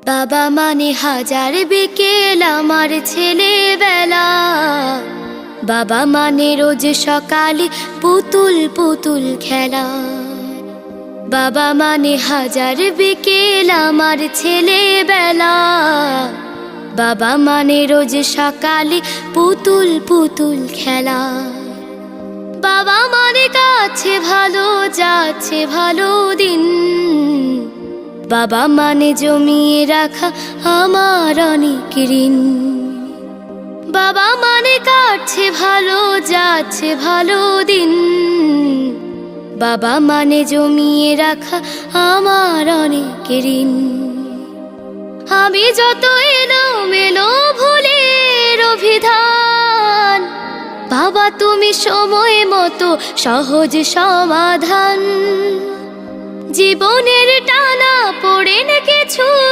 বাবা মানে হাজার বিকেল আমার ছেলেবেলা। বাবা মানে রোজ সকালে পুতুল পুতুল খেলা। বাবা মানে হাজার বিকেল আমার ছেলেবেলা। বাবা মানে রোজ সকালে পুতুল পুতুল খেলা। বাবা মানে কাছে ভালো যাচ্ছে ভালো দিন। বাবা মানে জমিয়ে রাখা আমার অনেক ঋণ। বাবা মানে কাটছে ভালো যাচ্ছে ভালো দিন। বাবা মানে জমিয়ে রাখা আমার অনেক ঋণ। আমি যত এলোমেলো ভুলের অভিধান, বাবা তুমি সময় মতো সহজ সমাধান। জীবনের টানা পড়ে না কিছু